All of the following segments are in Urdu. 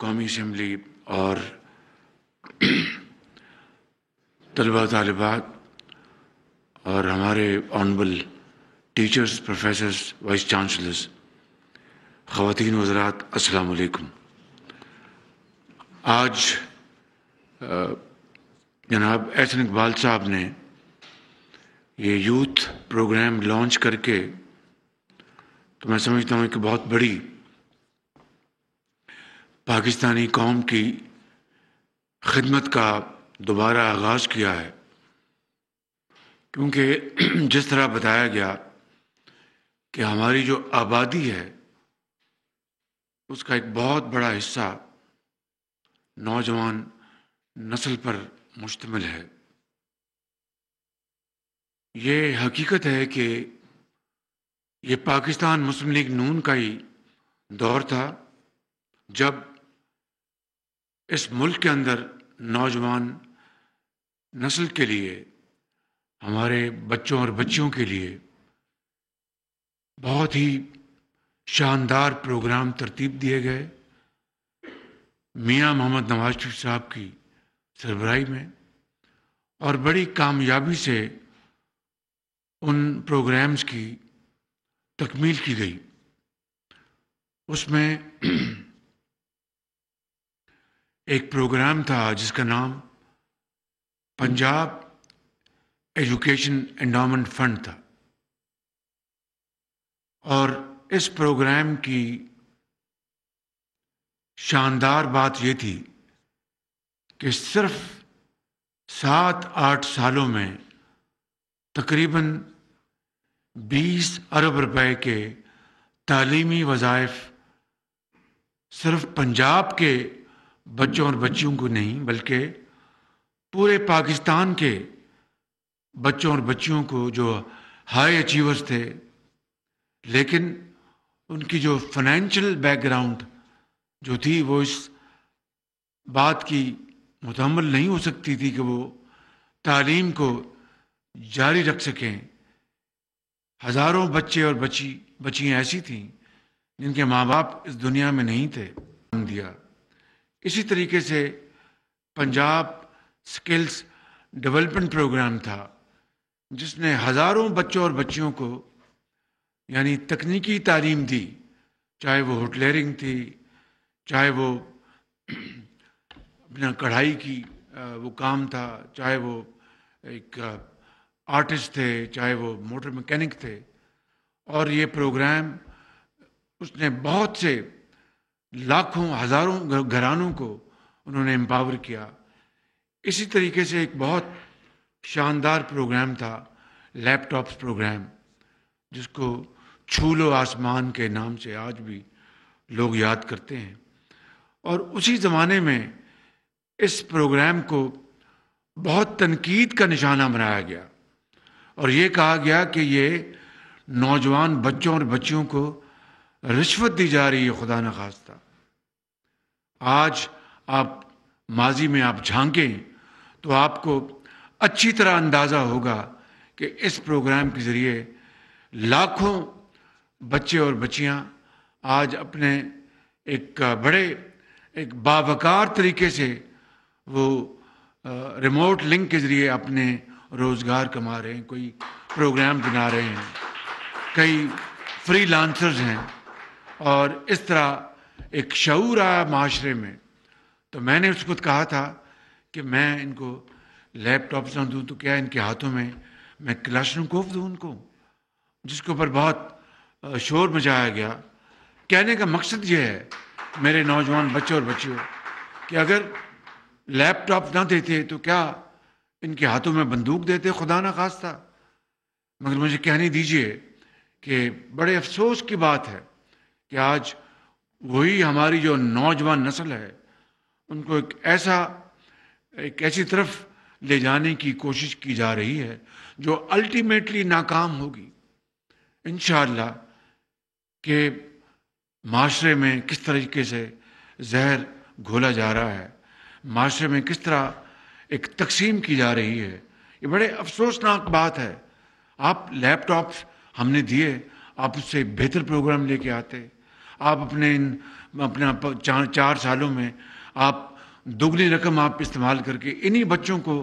قومی اسمبلی اور طلباء طالبات اور ہمارے honourable teachers, professors, vice chancellors, خواتین وزرات، السلام علیکم۔ آج جناب احسن اقبال صاحب نے یہ یوتھ پروگرام لانچ کر کے تو میں سمجھتا ہوں کہ بہت بڑی پاکستانی قوم کی خدمت کا دوبارہ آغاز کیا ہے، کیونکہ جس طرح بتایا گیا کہ ہماری جو آبادی ہے اس کا ایک بہت بڑا حصہ نوجوان نسل پر مشتمل ہے۔ یہ حقیقت ہے کہ یہ پاکستان مسلم لیگ نون کا ہی دور تھا جب اس ملک کے اندر نوجوان نسل کے لیے، ہمارے بچوں اور بچیوں کے لیے بہت ہی شاندار پروگرام ترتیب دیے گئے میاں محمد نواز شریف صاحب کی سربراہی میں، اور بڑی کامیابی سے ان پروگرامز کی تکمیل کی گئی۔ اس میں ایک پروگرام تھا جس کا نام پنجاب ایجوکیشن انڈاؤمنٹ فنڈ تھا، اور اس پروگرام کی شاندار بات یہ تھی کہ صرف 7-8 سالوں میں تقریباً 20 ارب روپے کے تعلیمی وظائف صرف پنجاب کے بچوں اور بچیوں کو نہیں بلکہ پورے پاکستان کے بچوں اور بچیوں کو جو ہائی اچیورز تھے لیکن ان کی جو فائنینشیل بیک گراؤنڈ جو تھی وہ اس بات کی متحمل نہیں ہو سکتی تھی کہ وہ تعلیم کو جاری رکھ سکیں۔ ہزاروں بچے اور بچیاں ایسی تھیں جن کے ماں باپ اس دنیا میں نہیں تھے دیا۔ اسی طریقے سے پنجاب سکلز ڈیولپمنٹ پروگرام تھا جس نے ہزاروں بچوں اور بچیوں کو یعنی تکنیکی تعلیم دی، چاہے وہ ہوٹلیئرنگ تھی، چاہے وہ اپنا کڑھائی کی وہ کام تھا، چاہے وہ ایک آرٹسٹ تھے، چاہے وہ موٹر میکینک تھے، اور یہ پروگرام اس نے بہت سے لاکھوں ہزاروں گھرانوں کو انہوں نے امپاور کیا۔ اسی طریقے سے ایک بہت شاندار پروگرام تھا لیپ ٹاپس پروگرام، جس کو چھو لو آسمان کے نام سے آج بھی لوگ یاد کرتے ہیں، اور اسی زمانے میں اس پروگرام کو بہت تنقید کا نشانہ بنایا گیا اور یہ کہا گیا کہ یہ نوجوان بچوں اور بچیوں کو رشوت دی جا رہی ہے خدا نخواستہ۔ آج آپ ماضی میں آپ جھانکیں تو آپ کو اچھی طرح اندازہ ہوگا کہ اس پروگرام کے ذریعے لاکھوں بچے اور بچیاں آج اپنے ایک باوقار طریقے سے وہ ریموٹ لنک کے ذریعے اپنے روزگار کما رہے ہیں، کوئی پروگرام بنا رہے ہیں، کئی فری لانسرز ہیں، اور اس طرح ایک شعور آیا معاشرے میں۔ تو میں نے اس وقت کہا تھا کہ میں ان کو لیپ ٹاپس نہ دوں تو کیا ان کے ہاتھوں میں کلاشنکوف دوں ان کو، جس کے اوپر بہت شور مچایا گیا۔ کہنے کا مقصد یہ ہے میرے نوجوان بچوں اور بچیوں کہ اگر لیپ ٹاپ نہ دیتے تو کیا ان کے ہاتھوں میں بندوق دیتے خدا نہ خواستہ؟ مگر مجھے کہنے دیجئے کہ بڑے افسوس کی بات ہے کہ آج وہی ہماری جو نوجوان نسل ہے ان کو ایک ایسی طرف لے جانے کی کوشش کی جا رہی ہے جو الٹیمیٹلی ناکام ہوگی انشاءاللہ، کہ معاشرے میں کس طریقے سے زہر گھولا جا رہا ہے، معاشرے میں کس طرح ایک تقسیم کی جا رہی ہے۔ یہ بڑے افسوسناک بات ہے۔ آپ لیپ ٹاپس ہم نے دیے، آپ اس سے بہتر پروگرام لے کے آتے، آپ اپنا 4 سالوں میں آپ دگنی رقم آپ استعمال کر کے انہی بچوں کو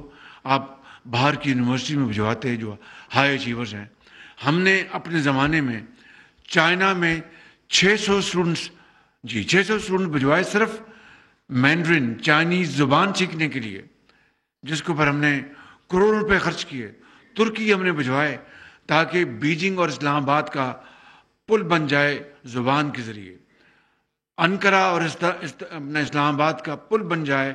آپ باہر کی یونیورسٹی میں بھجواتے ہیں جو ہائی اچیورز ہیں. ہم نے اپنے زمانے میں چائنا میں 600 اسٹوڈنٹ بھجوائے صرف مینڈرن چائنیز زبان سیکھنے کے لیے، جس کے اوپر ہم نے کروڑوں روپے خرچ کیے. ترکی ہم نے بھجوائے تاکہ بیجنگ اور اسلام آباد کا پل بن جائے زبان کے ذریعے. انقرہ اور اپنا اسلام آباد کا پل بن جائے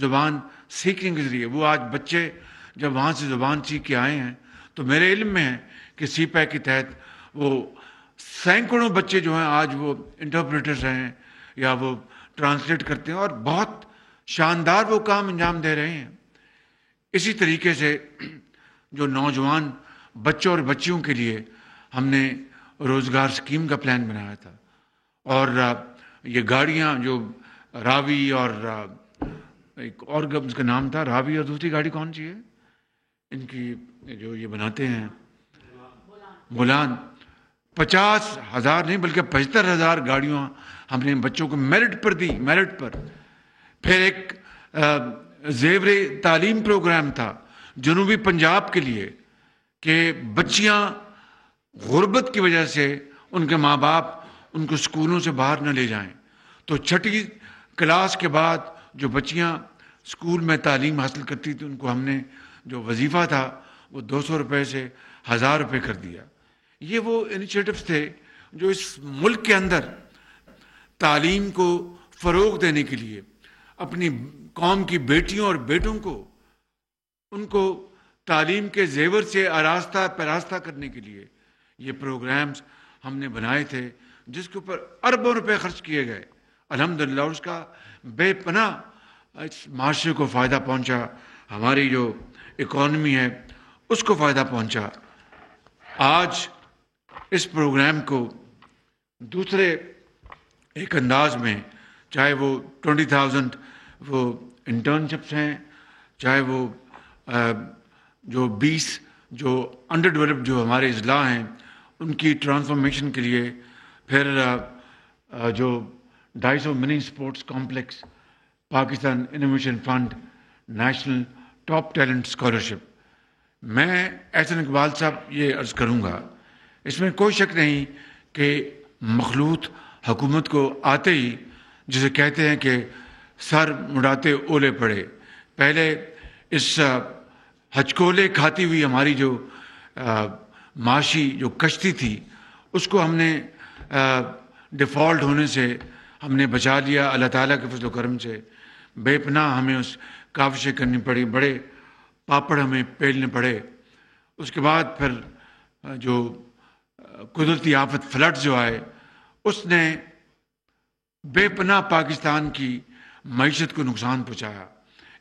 زبان سیکھنے کے ذریعے. وہ آج بچے جب وہاں سے زبان سیکھ کے آئے ہیں تو میرے علم میں ہے کہ سی پیک کے تحت وہ سینکڑوں بچے جو ہیں آج وہ انٹرپریٹرز ہیں یا وہ ٹرانسلیٹ کرتے ہیں اور بہت شاندار وہ کام انجام دے رہے ہیں. اسی طریقے سے جو نوجوان بچوں اور بچیوں کے لیے ہم نے روزگار اسکیم کا پلان بنایا تھا، اور یہ گاڑیاں جو راوی اور ایک اور اس کا نام تھا راوی، اور دوسری گاڑی کون سی ہے ان کی جو یہ بناتے ہیں بولان، 50,000 نہیں بلکہ 75,000 گاڑیاں ہم نے بچوں کو میرٹ پر دی، میرٹ پر. پھر ایک زیور تعلیم پروگرام تھا جنوبی پنجاب کے لیے کہ بچیاں غربت کی وجہ سے ان کے ماں باپ ان کو اسکولوں سے باہر نہ لے جائیں، تو 6ٹھی کلاس کے بعد جو بچیاں اسکول میں تعلیم حاصل کرتی تھیں ان کو ہم نے جو وظیفہ تھا وہ 200 روپے سے 1000 روپے کر دیا. یہ وہ انیشیٹوز تھے جو اس ملک کے اندر تعلیم کو فروغ دینے کے لیے، اپنی قوم کی بیٹیوں اور بیٹوں کو ان کو تعلیم کے زیور سے آراستہ پیراستہ کرنے کے لیے یہ پروگرامز ہم نے بنائے تھے، جس کے اوپر اربوں روپے خرچ کیے گئے. الحمدللہ اس کا بے پناہ اس معاشرے کو فائدہ پہنچا، ہماری جو اکانومی ہے اس کو فائدہ پہنچا. آج اس پروگرام کو دوسرے ایک انداز میں، چاہے وہ 20,000 وہ انٹرنشپس ہیں، چاہے وہ جو 20 جو انڈر ڈیولپڈ جو ہمارے اضلاع ہیں ان کی ٹرانسفارمیشن کے لیے، پھر جو 250 mini sports complex, Pakistan innovation fund, national top talent scholarship. میں احسن اقبال صاحب یہ عرض کروں گا، اس میں کوئی شک نہیں کہ مخلوط حکومت کو آتے ہی جسے کہتے ہیں کہ سر مڑاتے اولے پڑے، پہلے اس ہچکولے کھاتی ہوئی ہماری جو معاشی جو کشتی تھی اس کو ہم نے ڈیفالٹ ہونے سے ہم نے بچا لیا اللہ تعالیٰ کے فضل و کرم سے. بے پناہ ہمیں اس کاوشیں کرنی پڑی، بڑے پاپڑ ہمیں پیلنے پڑے. اس کے بعد پھر جو قدرتی آفت فلڈ جو آئے اس نے بے پناہ پاکستان کی معیشت کو نقصان پہنچایا.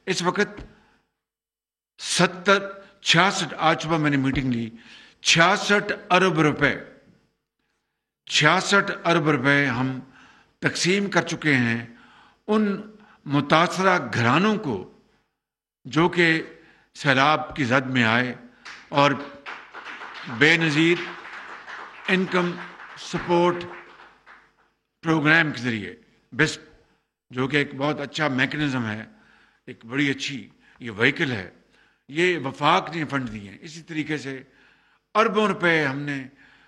اس وقت 66 آج صبح میں نے میٹنگ لی، 66 ارب روپے 66 ارب روپے ہم تقسیم کر چکے ہیں ان متاثرہ گھرانوں کو جو کہ سیلاب کی زد میں آئے، اور بے نظیر انکم سپورٹ پروگرام کے ذریعے بیسٹ، جو کہ ایک بہت اچھا میکنزم ہے، ایک بڑی اچھی یہ وہیکل ہے، یہ وفاق نے فنڈ دیے ہیں. اسی طریقے سے اربوں روپے ہم نے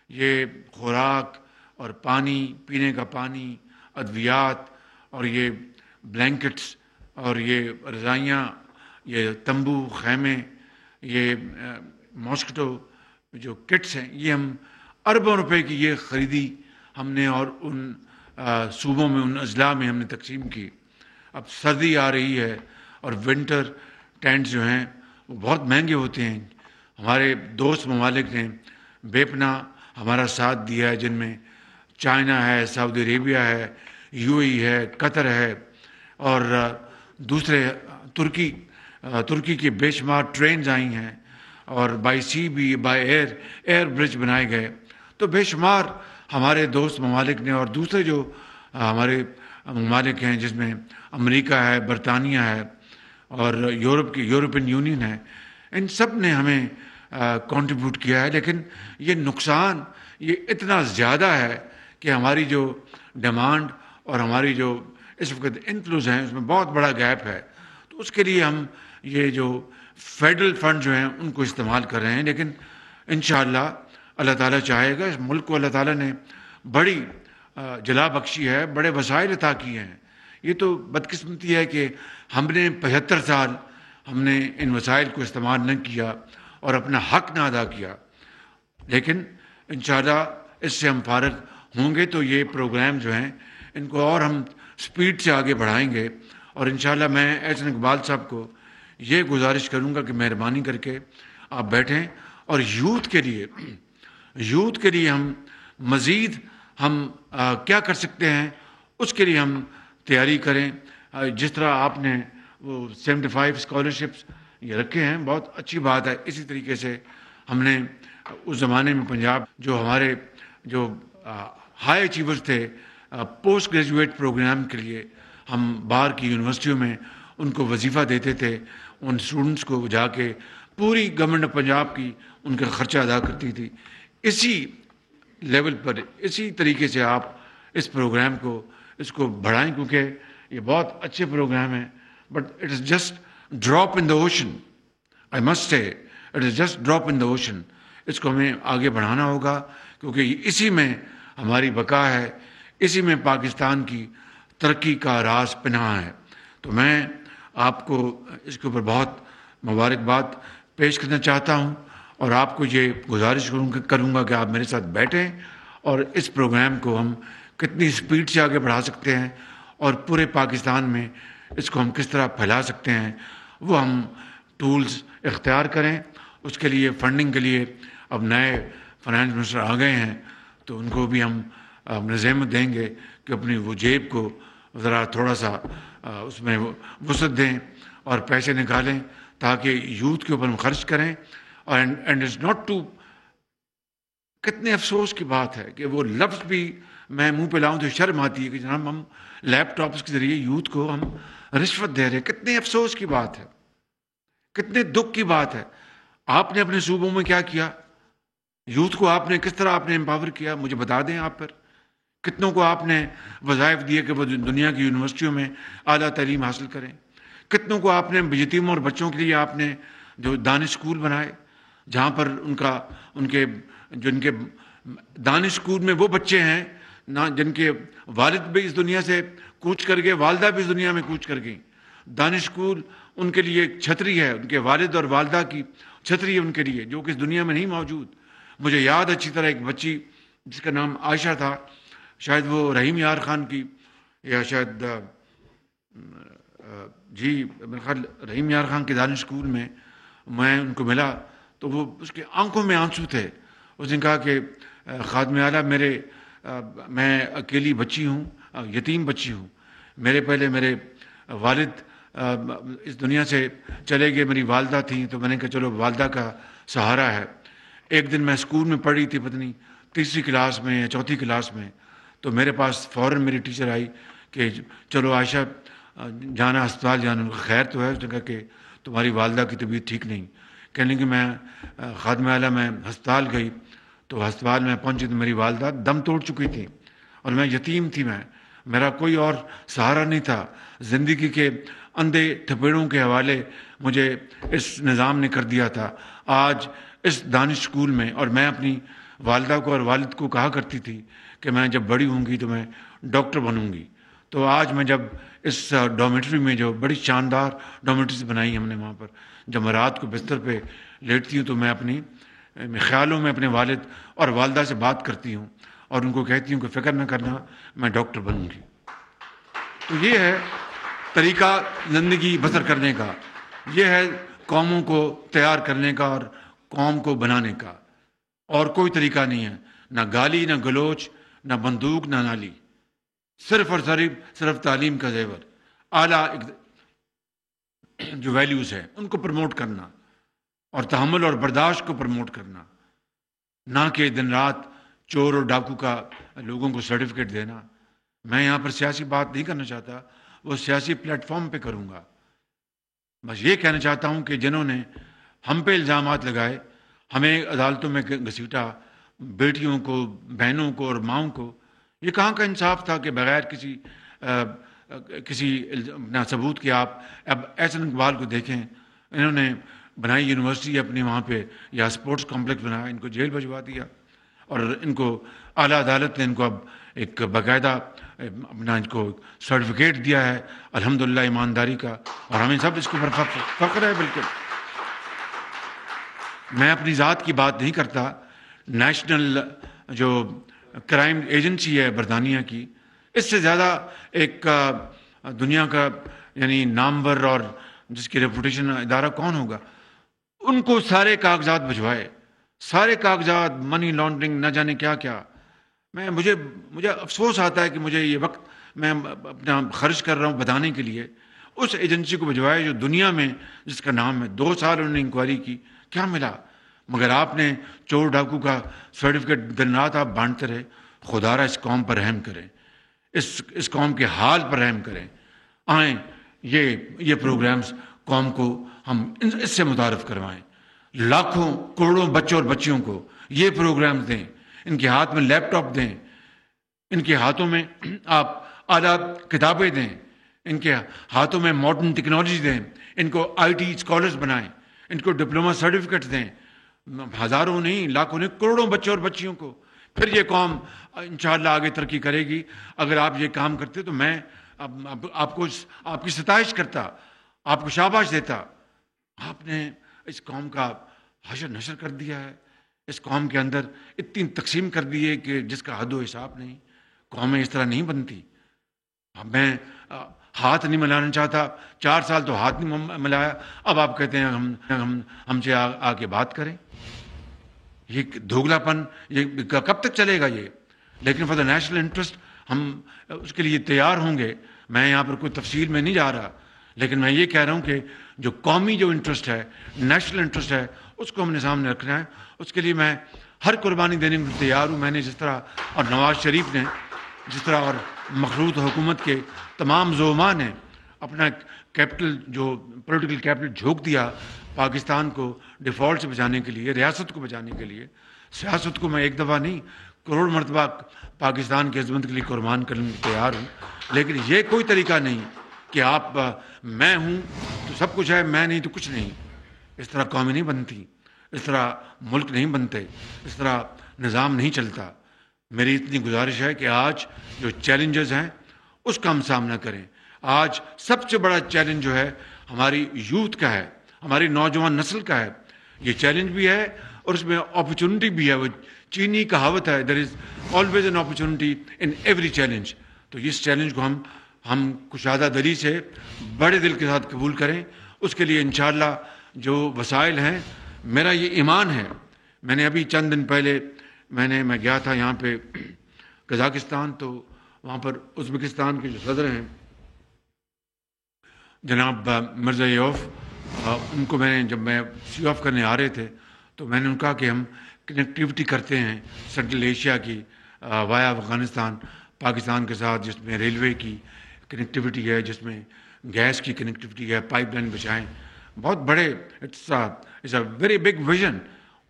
یہ خوراک اور پانی، پینے کا پانی، ادویات اور یہ بلینکٹس اور یہ رضائیاں، یہ تمبو خیمے، یہ ماسکیٹو جو کٹس ہیں، یہ ہم اربوں روپے کی یہ خریدی ہم نے اور ان صوبوں میں، ان اضلاع میں ہم نے تقسیم کی. اب سردی آ رہی ہے اور ونٹر ٹینٹس جو ہیں وہ بہت مہنگے ہوتے ہیں. ہمارے دوست ممالک نے بے پناہ ہمارا ساتھ دیا ہے، جن میں چائنا ہے، سعودی عربیہ ہے، UAE ہے، قطر ہے، اور دوسرے ترکی کی بے شمار ٹرینز آئی ہیں، اور بائی سی بھی، بائی ایئر برج بنائے گئے. تو بے شمار ہمارے دوست ممالک نے، اور دوسرے جو ہمارے ممالک ہیں جس میں امریکہ ہے، برطانیہ ہے، اور یورپین یونین ہے، ان سب نے ہمیں کنٹریبیوٹ کیا ہے. لیکن یہ نقصان یہ اتنا زیادہ ہے کہ ہماری جو ڈیمانڈ اور ہماری جو اس وقت انفلوز ہیں اس میں بہت بڑا گیپ ہے. تو اس کے لیے ہم یہ جو فیڈرل فنڈ جو ہیں ان کو استعمال کر رہے ہیں. لیکن انشاءاللہ اللہ تعالیٰ چاہے گا، اس ملک کو اللہ تعالیٰ نے بڑی جلا بخشی ہے، بڑے وسائل عطا کیے ہیں. یہ تو بدقسمتی ہے کہ ہم نے 75 سال ہم نے ان وسائل کو استعمال نہ کیا اور اپنا حق نہ ادا کیا. لیکن انشاءاللہ اس سے ہم فارغ ہوں گے تو یہ پروگرام جو ہیں ان کو اور ہم سپیڈ سے آگے بڑھائیں گے. اور انشاءاللہ میں احسن اقبال صاحب کو یہ گزارش کروں گا کہ مہربانی کر کے آپ بیٹھیں اور یوتھ کے لیے ہم مزید ہم کیا کر سکتے ہیں اس کے لیے ہم تیاری کریں. جس طرح آپ نے وہ 75 اسکالرشپس یہ رکھے ہیں بہت اچھی بات ہے. اسی طریقے سے ہم نے اس زمانے میں پنجاب جو ہمارے جو ہائی اچیورز تھے پوسٹ گریجویٹ پروگرام کے لیے ہم باہر کی یونیورسٹیوں میں ان کو وظیفہ دیتے تھے. ان اسٹوڈنٹس کو جا کے پوری گورنمنٹ آف پنجاب کی ان کا خرچہ ادا کرتی تھی. اسی لیول پر اسی طریقے سے آپ اس پروگرام کو اس کو بڑھائیں کیونکہ یہ بہت اچھے پروگرام ہیں. But it is just drop in the ocean. I must say it is just drop in the ocean. اس کو ہمیں آگے بڑھانا ہوگا کیونکہ اسی میں ہماری بقا ہے، اسی میں پاکستان کی ترقی کا راز پنہاں ہے. تو میں آپ کو اس کے اوپر بہت مبارکباد پیش کرنا چاہتا ہوں اور آپ کو یہ گزارش کروں گا کہ آپ میرے ساتھ بیٹھیں اور اس پروگرام کو ہم کتنی سپیڈ سے آگے بڑھا سکتے ہیں اور پورے پاکستان میں اس کو ہم کس طرح پھیلا سکتے ہیں وہ ہم ٹولز اختیار کریں. اس کے لیے فنڈنگ کے لیے اب نئے فائنانس منسٹر آ گئے ہیں تو ان کو بھی ہم نظامت دیں گے کہ اپنی وہ جیب کو ذرا تھوڑا سا اس میں وسعت دیں اور پیسے نکالیں تاکہ یوتھ کے اوپر ہم خرچ کریں. اور اینڈ از ناٹ ٹو، کتنے افسوس کی بات ہے کہ وہ لفظ بھی میں منہ پہ لاؤں تو شرم آتی ہے کہ جناب ہم لیپ ٹاپس کے ذریعے یوتھ کو ہم رشوت دے رہے ہیں. کتنے افسوس کی بات ہے، کتنے دکھ کی بات ہے. آپ نے اپنے صوبوں میں کیا کیا؟ یوتھ کو آپ نے کس طرح آپ نے امپاور کیا؟ مجھے بتا دیں آپ. پر کتنوں کو آپ نے وظائف دیے کہ وہ دنیا کی یونیورسٹیوں میں اعلیٰ تعلیم حاصل کریں؟ کتنوں کو آپ نے یتیموں اور بچوں کے لیے آپ نے جو دانش اسکول بنائے جہاں پر ان کے دانش اسکول میں وہ بچے ہیں نہ جن کے والد بھی اس دنیا سے کوچ کر گئے، والدہ بھی اس دنیا میں کوچ کر گئیں. دانش اسکول ان کے لیے ایک چھتری ہے، ان کے والد اور والدہ کی چھتری ہے ان کے لیے جو کہ اس دنیا میں نہیں موجود. مجھے یاد اچھی طرح ایک بچی جس کا نام عائشہ تھا، شاید وہ رحیم یار خان کی یا شاید میرے خیال رحیم یار خان کے دانش اسکول میں میں ان کو ملا تو وہ اس کے آنکھوں میں آنسو تھے. اس نے کہا کہ خادم اعلیٰ میں اکیلی بچی ہوں، یتیم بچی ہوں. پہلے میرے والد اس دنیا سے چلے گئے، میری والدہ تھیں تو میں نے کہا چلو والدہ کا سہارا ہے. ایک دن میں اسکول میں پڑھ رہی تھی، پتہ نہیں تیسری کلاس میں یا چوتھی کلاس میں، تو میرے پاس فوراً میری ٹیچر آئی کہ چلو عائشہ جانا ہسپتال جانا. خیر تو ہے؟ اس نے کہا کہ تمہاری والدہ کی طبیعت ٹھیک نہیں. کہنے کہ میں خادم اعلیٰ میں ہسپتال گئی تو ہسپتال میں پہنچی تو میری والدہ دم توڑ چکی تھی اور میں یتیم تھی. میرا کوئی اور سہارا نہیں تھا. زندگی کے اندھے تھپیڑوں کے حوالے مجھے اس نظام نے کر دیا تھا. آج اس دانش اسکول میں، اور میں اپنی والدہ کو اور والد کو کہا کرتی تھی کہ میں جب بڑی ہوں گی تو میں ڈاکٹر بنوں گی. تو آج میں جب اس ڈومیٹری میں جو بڑی شاندار ڈومیٹریز بنائی ہم نے وہاں پر، جب میں رات کو بستر پہ لیٹتی ہوں تو میں اپنی خیالوں میں اپنے والد اور والدہ سے بات کرتی ہوں اور ان کو کہتی ہوں کہ فکر نہ کرنا میں ڈاکٹر بنوں گی. تو یہ ہے طریقہ زندگی بسر کرنے کا، یہ ہے قوموں کو تیار کرنے کا اور قوم کو بنانے کا. اور کوئی طریقہ نہیں ہے، نہ گالی، نہ گلوچ، نہ بندوق، نہ نالی. صرف اور صرف تعلیم کا زیور، اعلیٰ جو ویلیوز ہیں ان کو پروموٹ کرنا اور تحمل اور برداشت کو پروموٹ کرنا، نہ کہ دن رات چور اور ڈاکو کا لوگوں کو سرٹیفکیٹ دینا. میں یہاں پر سیاسی بات نہیں کرنا چاہتا، وہ سیاسی پلیٹ فارم پہ کروں گا. بس یہ کہنا چاہتا ہوں کہ جنہوں نے ہم پہ الزامات لگائے، ہمیں عدالتوں میں گھسیٹا، بیٹیوں کو، بہنوں کو اور ماؤں کو، یہ کہاں کا انصاف تھا کہ بغیر کسی اپنا ثبوت کے آپ اب احسن اقبال کو دیکھیں، انہوں نے بنائی یونیورسٹی اپنے وہاں پہ یا اسپورٹس کمپلیکس بنایا، ان کو جیل بھجوا دیا اور ان کو اعلیٰ عدالت نے ان کو اب ایک باقاعدہ اپنا ان کو سرٹیفکیٹ دیا ہے الحمدللہ ایمانداری کا، اور ہمیں سب اس کے اوپر فخر ہے بالکل۔ میں اپنی ذات کی بات نہیں کرتا، نیشنل جو کرائم ایجنسی ہے برطانیہ کی، اس سے زیادہ ایک دنیا کا یعنی نامور اور جس کی ریپوٹیشن ادارہ کون ہوگا؟ ان کو سارے کاغذات بھجوائے، سارے کاغذات، منی لانڈرنگ، نہ جانے کیا کیا۔ مجھے افسوس آتا ہے کہ مجھے یہ وقت میں اپنا خرچ کر رہا ہوں بتانے کے لیے، اس ایجنسی کو بھجوائے جو دنیا میں جس کا نام ہے، 2 سال انہوں نے انکوائری کی، کیا ملا؟ مگر آپ نے چور ڈاکو کا سرٹیفکیٹ دن رات آپ بانٹتے رہے۔ خدا را اس قوم پر رحم کریں، اس قوم کے حال پر رحم کریں۔ آئیں یہ پروگرامز قوم کو ہم اس سے متعارف کروائیں، لاکھوں کروڑوں بچوں اور بچیوں کو یہ پروگرامز دیں، ان کے ہاتھ میں لیپ ٹاپ دیں، ان کے ہاتھوں میں آپ اعلیٰ کتابیں دیں، ان کے ہاتھوں میں ماڈرن ٹیکنالوجی دیں، ان کو IT اسکالرز بنائیں، ان کو ڈپلومہ سرٹیفکیٹ دیں، ہزاروں نہیں، لاکھوں نہیں، کروڑوں بچوں اور بچیوں کو۔ پھر یہ قوم انشاءاللہ آگے ترقی کرے گی۔ اگر آپ یہ کام کرتے تو میں آپ کی ستائش کرتا، آپ کو شاباش دیتا۔ آپ نے اس قوم کا حشر نشر کر دیا ہے، اس قوم کے اندر اتنی تقسیم کر دی ہے کہ جس کا حد و حساب نہیں۔ قومیں اس طرح نہیں بنتی۔ میں ہاتھ نہیں ملانا چاہتا، 4 سال تو ہاتھ نہیں ملایا، اب آپ کہتے ہیں ہم سے آ کے بات کریں۔ یہ دھوگلا پن یہ کب تک چلے گا یہ؟ لیکن فار دا نیشنل انٹرسٹ ہم اس کے لیے تیار ہوں گے۔ میں یہاں پر کوئی تفصیل میں نہیں جا رہا، لیکن میں یہ کہہ رہا ہوں کہ جو قومی جو انٹرسٹ ہے، نیشنل انٹرسٹ ہے، اس کو ہم نے سامنے رکھنا ہے۔ اس کے لیے میں ہر قربانی دینے کو تیار ہوں۔ میں نے جس طرح، اور نواز شریف نے جس طرح، اور مخلوط حکومت کے تمام زعماء نے اپنا کیپٹل جو پولیٹیکل کیپٹل جھونک دیا پاکستان کو ڈیفالٹ سے بچانے کے لیے، ریاست کو بچانے کے لیے۔ سیاست کو میں ایک دفعہ نہیں، کروڑ مرتبہ پاکستان کی عظمت کے لیے قربان کرنے کو تیار ہوں، لیکن یہ کوئی طریقہ نہیں کہ آپ میں ہوں تو سب کچھ ہے، میں نہیں تو کچھ نہیں۔ اس طرح قومیں نہیں بنتی، اس طرح ملک نہیں بنتے، اس طرح نظام نہیں چلتا۔ میری اتنی گزارش ہے کہ آج جو چیلنجز ہیں اس کا ہم سامنا کریں۔ آج سب سے بڑا چیلنج جو ہے ہماری یوتھ کا ہے، ہماری نوجوان نسل کا ہے۔ یہ چیلنج بھی ہے اور اس میں اپرچونٹی بھی ہے۔ وہ چینی کہاوت ہے، there is always an opportunity in every challenge. تو اس چیلنج کو ہم کشادہ دلی سے بڑے دل کے ساتھ قبول کریں۔ اس کے لیے انشاءاللہ جو وسائل ہیں، میرا یہ ایمان ہے۔ میں نے ابھی چند دن پہلے میں گیا تھا یہاں پہ قزاقستان، تو وہاں پر ازبکستان کے جو صدر ہیں جناب مرزایوف، ان کو میں نے جب میں سی آف کرنے آ رہے تھے تو میں نے ان کہا کہ ہم کنیکٹیوٹی کرتے ہیں سینٹرل ایشیا کی وایا افغانستان پاکستان کے ساتھ، جس میں ریلوے کی کنیکٹیوٹی ہے، جس میں گیس کی کنیکٹیوٹی ہے، پائپ لائن بچائیں۔ بہت بڑے، it's a very big vision.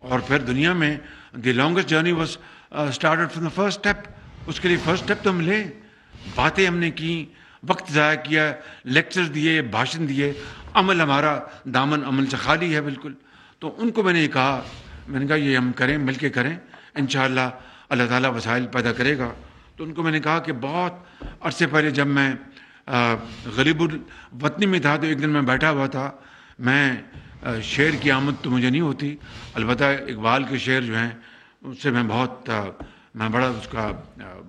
اور پھر دنیا میں the longest journey was started from the first step. اس کے لیے فرسٹ اسٹیپ تو ہم لیں۔ باتیں ہم نے کی، وقت ضائع کیا، لیکچر دیے، بھاشن دیے، عمل ہمارا دامن عمل سے خالی ہے بالکل۔ تو ان کو میں نے کہا یہ ہم کریں، مل کے کریں، انشاءاللہ اللہ تعالیٰ وسائل پیدا کرے گا۔ تو ان کو میں نے کہا کہ بہت عرصے پہلے جب میں غریب الوطنی میں تھا تو ایک دن میں بیٹھا ہوا تھا، میں شعر کی آمد تو مجھے نہیں ہوتی، البتہ اقبال کے شعر جو ہیں اس سے میں بڑا اس کا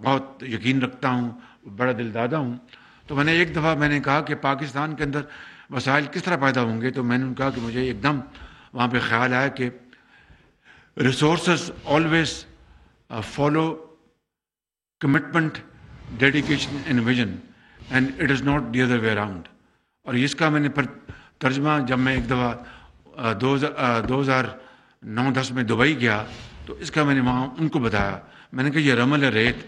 بہت یقین رکھتا ہوں، بڑا دل دادا ہوں۔ تو میں نے ایک دفعہ میں نے کہا کہ پاکستان کے اندر وسائل کس طرح پیدا ہوں گے، تو میں نے کہا کہ مجھے ایک دم وہاں پہ خیال آیا کہ resources always follow commitment, dedication and vision, and it is not the other way around. اور اس کا میں نے ترجمہ جب میں ایک دفعہ 2009-10 میں دبئی گیا تو اس کا میں نے وہاں ان کو بتایا۔ میں نے کہا یہ رمل ہے ریت،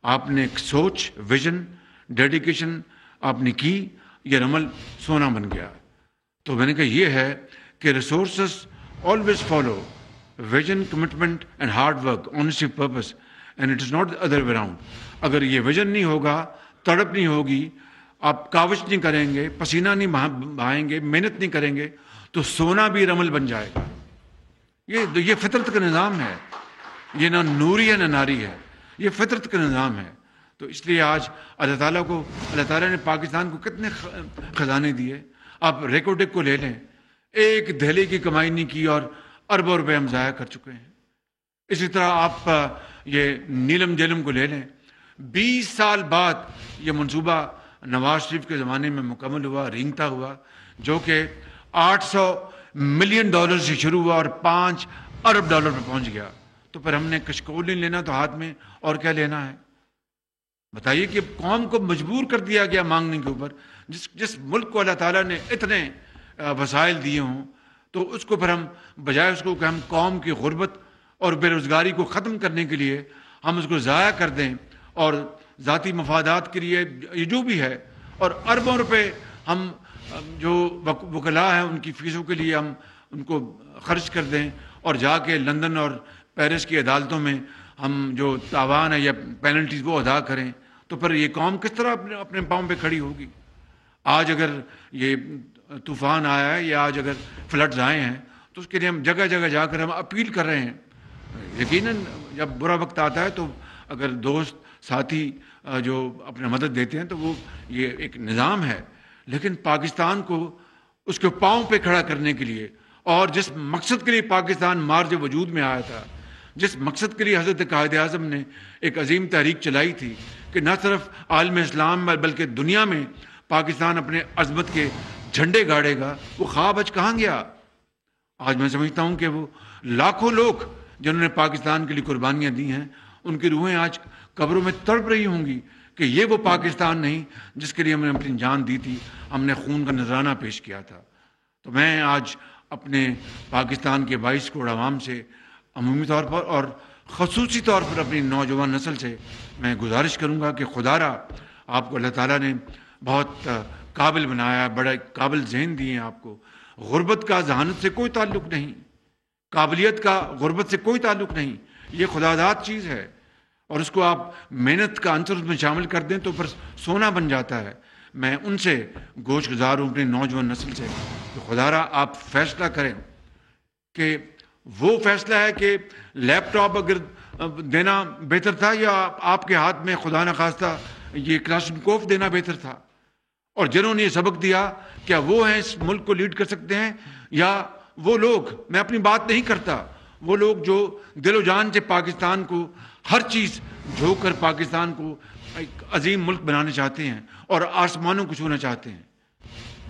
آپ نے ایک سوچ، ویژن، ڈیڈیکیشن آپ نے کی، یہ رمل سونا بن گیا۔ تو میں نے کہا یہ ہے کہ resources always follow vision, commitment and hard work, honesty, purpose, and it is not the other way around. اگر یہ ویژن نہیں ہوگا، تڑپ نہیں ہوگی، آپ کاوش نہیں کریں گے، پسینہ نہیں بہائیں گے، محنت نہیں کریں گے، تو سونا بھی رمل بن جائے گا۔ یہ فطرت کا نظام ہے، یہ نہ نوری ہے نہ ناری ہے، یہ فطرت کا نظام ہے۔ تو اس لیے آج اللہ تعالیٰ نے پاکستان کو کتنے خزانے دیے۔ آپ ریکوڈک کو لے لیں، ایک دہلی کی کمائی نہیں کی اور اربوں روپے ہم ضائع کر چکے ہیں۔ اسی طرح آپ یہ نیلم جیلم کو لے لیں، 20 سال بعد یہ منصوبہ نواز شریف کے زمانے میں مکمل ہوا، رینگتا ہوا، جو کہ $800 ملین سے شروع ہوا اور $5 ارب پہ پہنچ گیا۔ تو پھر ہم نے کشکول نہیں لینا تو ہاتھ میں اور کیا لینا ہے؟ بتائیے کہ قوم کو مجبور کر دیا گیا مانگنے کے اوپر۔ جس ملک کو اللہ تعالیٰ نے اتنے وسائل دیے ہوں، تو اس کو پھر ہم بجائے اس کو کہ ہم قوم کی غربت اور بے روزگاری کو ختم کرنے کے لیے ہم اس کو ضائع کر دیں اور ذاتی مفادات کے لیے یہ جو بھی ہے، اور اربوں روپے ہم جو وکلاء ہیں ان کی فیسوں کے لیے ہم ان کو خرچ کر دیں، اور جا کے لندن اور پیرس کی عدالتوں میں ہم جو تاوان ہے یا پینلٹیز وہ ادا کریں، تو پھر یہ قوم کس طرح اپنے پاؤں پہ کھڑی ہوگی؟ آج اگر یہ طوفان آیا ہے یا آج اگر فلڈز آئے ہیں تو اس کے لیے ہم جگہ جگہ جا کر ہم اپیل کر رہے ہیں۔ یقیناً جب برا وقت آتا ہے تو اگر دوست ساتھی جو اپنے مدد دیتے ہیں تو وہ یہ ایک نظام ہے، لیکن پاکستان کو اس کے پاؤں پہ کھڑا کرنے کے لیے، اور جس مقصد کے لیے پاکستان مارج وجود میں آیا تھا، جس مقصد کے لیے حضرت قائد اعظم نے ایک عظیم تحریک چلائی تھی کہ نہ صرف عالم اسلام میں بلکہ دنیا میں پاکستان اپنے عظمت کے جھنڈے گاڑے گا، وہ خواب آج کہاں گیا؟ آج میں سمجھتا ہوں کہ وہ لاکھوں لوگ جنہوں نے پاکستان کے لیے قربانیاں دی ہیں، ان کی روحیں آج قبروں میں تڑپ رہی ہوں گی کہ یہ وہ پاکستان نہیں جس کے لیے ہم نے اپنی جان دی تھی، ہم نے خون کا نذرانہ پیش کیا تھا۔ تو میں آج اپنے پاکستان کے 22 کروڑ عوام سے عمومی طور پر اور خصوصی طور پر اپنی نوجوان نسل سے میں گزارش کروں گا کہ خدارا آپ کو اللہ تعالیٰ نے بہت قابل بنایا، بڑا قابل ذہن دیے ہیں آپ کو۔ غربت کا ذہانت سے کوئی تعلق نہیں، قابلیت کا غربت سے کوئی تعلق نہیں، یہ خداداد چیز ہے، اور اس کو آپ محنت کا عنصر میں شامل کر دیں تو پھر سونا بن جاتا ہے۔ میں ان سے گوش گزار ہوں اپنی نوجوان نسل سے کہ خدارا آپ فیصلہ کریں کہ وہ فیصلہ ہے کہ لیپ ٹاپ اگر دینا بہتر تھا یا آپ کے ہاتھ میں خدا نخواستہ یہ کلاشنکوف دینا بہتر تھا، اور جنہوں نے یہ سبق دیا کیا وہ ہیں اس ملک کو لیڈ کر سکتے ہیں، یا وہ لوگ، میں اپنی بات نہیں کرتا، وہ لوگ جو دل و جان سے پاکستان کو ہر چیز جھونک کر پاکستان کو ایک عظیم ملک بنانا چاہتے ہیں اور آسمانوں کو چھونا چاہتے ہیں۔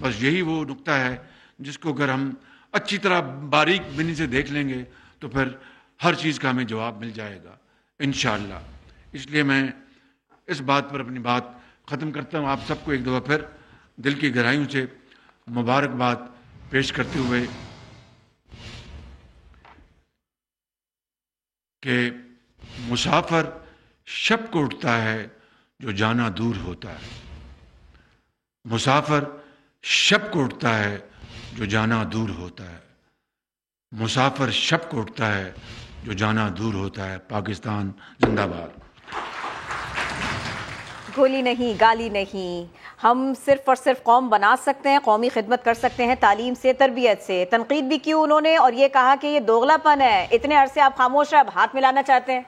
بس یہی وہ نقطہ ہے جس کو اگر ہم اچھی طرح باریک بینی سے دیکھ لیں گے تو پھر ہر چیز کا ہمیں جواب مل جائے گا انشاءاللہ۔ اس لیے میں اس بات پر اپنی بات ختم کرتا ہوں، آپ سب کو ایک دفعہ پھر دل کی گہرائیوں سے مبارکباد پیش کرتے ہوئے کہ مسافر شب کو اٹھتا ہے جو جانا دور ہوتا ہے، مسافر شب کو اٹھتا ہے جو جانا دور ہوتا ہے، مسافر شب کو اٹھتا ہے جو جانا دور ہوتا ہے۔ پاکستان زندہ باد۔ گولی نہیں، گالی نہیں، ہم صرف اور صرف قوم بنا سکتے ہیں، قومی خدمت کر سکتے ہیں تعلیم سے، تربیت سے۔ تنقید بھی کی انہوں نے اور یہ کہا کہ یہ دوغلا پن ہے، اتنے عرصے آپ خاموش ہیں، اب ہاتھ ملانا چاہتے ہیں۔